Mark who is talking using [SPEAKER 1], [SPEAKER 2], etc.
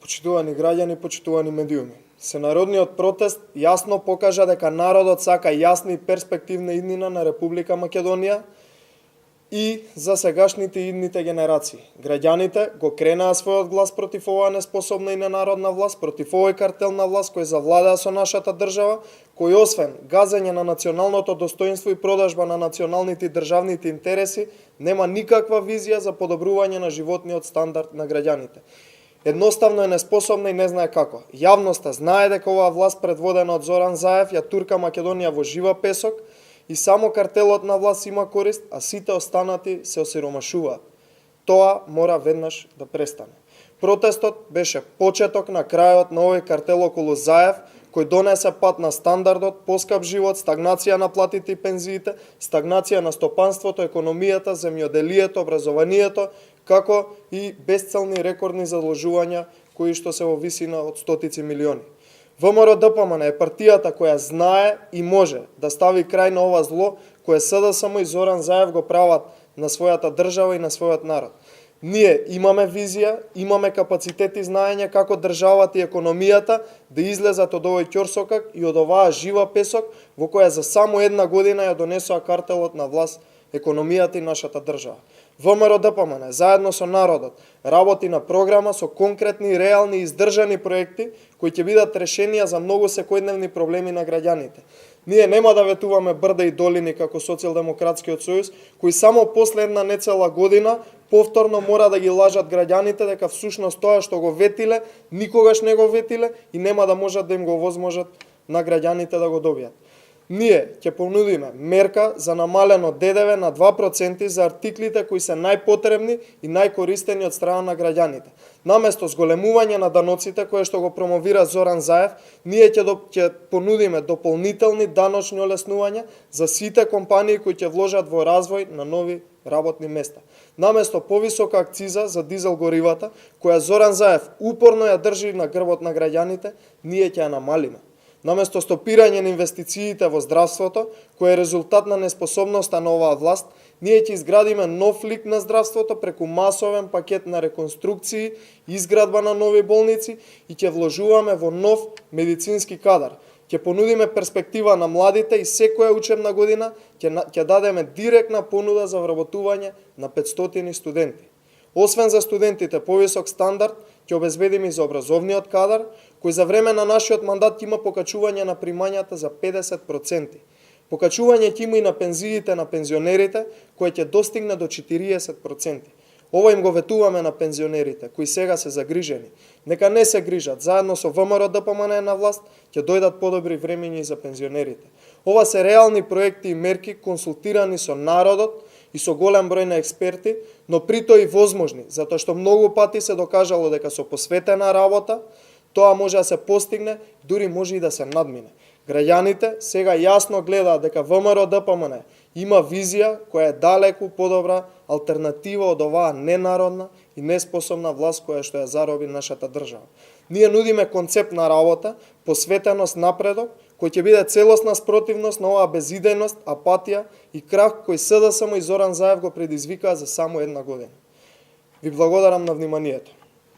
[SPEAKER 1] Почитувани граѓани, почитувани медиуми. Сенародниот протест јасно покажа дека народот сака јасна и перспективна иднина на Република Македонија и за сегашните и идните генерации. Граѓаните го кренаа својот глас против оваа неспособна и ненародна власт, против овој картел на власт кој завладаа со нашата држава, кој освен газење на националното достоинство и продажба на националните и државните интереси, нема никаква визија за подобрување на животниот стандард на граѓаните. Едноставно е неспособна и не знае како. Јавноста знае дека оваа власт предводена од Зоран Заев ја турка Македонија во жива песок и само картелот на власт има корист, а сите останати се осиромашуваат. Тоа мора веднаш да престане. Протестот беше почеток на крајот на овој картел околу Заев, кој донесе пат на стандардот, поскап живот, стагнација на платите и пензиите, стагнација на стопанството, економијата, земјоделието, образованието, како и безцелни рекордни задолжувања кои што се во висина од стотици милиони. ВМРО-ДПМН е партијата која знае и може да стави крај на ова зло кое СДСМ и Зоран Заев го прават на својата држава и на својот народ. Ние имаме визија, имаме капацитет и знаење како државата и економијата да излезат од овој ќорсокак и од оваа жива песок во која за само една година ја донесоа картелот на власт економијата и нашата држава. ВМРО-ДПМН заедно со народот работи на програма со конкретни, реални и издржани проекти кои ќе бидат решенија за многу секојдневни проблеми на граѓаните. Ние нема да ветуваме брда и долини како Социјалдемократскиот сојуз, кои само после една нецела година повторно мора да ги лажат граѓаните дека всушност тоа што го ветиле, никогаш не го ветиле и нема да можат да им го возможат на граѓаните да го добијат. Ние ќе понудиме мерка за намалено ДДВ на 2% за артиклите кои се најпотребни и најкористени од страна на граѓаните. Наместо зголемување на даноците кое што го промовира Зоран Заев, ние ќе понудиме дополнителни даночни олеснувања за сите компании кои ќе вложат во развој на нови работни места. Наместо повисока акциза за дизел горивата, која Зоран Заев упорно ја држи на грбот на граѓаните, ние ќе ја намалиме. Наместо стопирање на инвестициите во здравството, кој е резултат на неспособноста на оваа власт, ние ќе изградиме нов лик на здравството преку масовен пакет на реконструкции, изградба на нови болници и ќе вложуваме во нов медицински кадар. Ќе понудиме перспектива на младите и секоја учебна година ќе дадеме директна понуда за вработување на 500 студенти. Освен за студентите повисок стандард, ќе обезбедиме и за образовниот кадар, кој за време на нашиот мандат има покачување на примањата за 50%. Покачување ќе има и на пензиите на пензионерите, кој ќе достигне до 40%. Ова им го ветуваме на пензионерите, кои сега се загрижени. Нека не се грижат, заедно со ВМРО-ДПМН на власт, ќе дојдат подобри времиња и за пензионерите. Ова се реални проекти и мерки консултирани со народот и со голем број на експерти, но при тоа и возможни, затоа што многу пати се докажало дека со посветена работа, тоа може да се постигне, дури може и да се надмине. Граѓаните сега јасно гледаат дека ВМРО-ДПМН има визија која е далеку подобра алтернатива од оваа ненародна и неспособна власт која што ја зароби нашата држава. Ние нудиме концепт на работа, посветеност напредок, кој ќе биде целосна спротивност на оваа безидејност, апатија и крах кој СДСМ и Зоран Заев го предизвикаа за само една година. Ви благодарам на вниманието.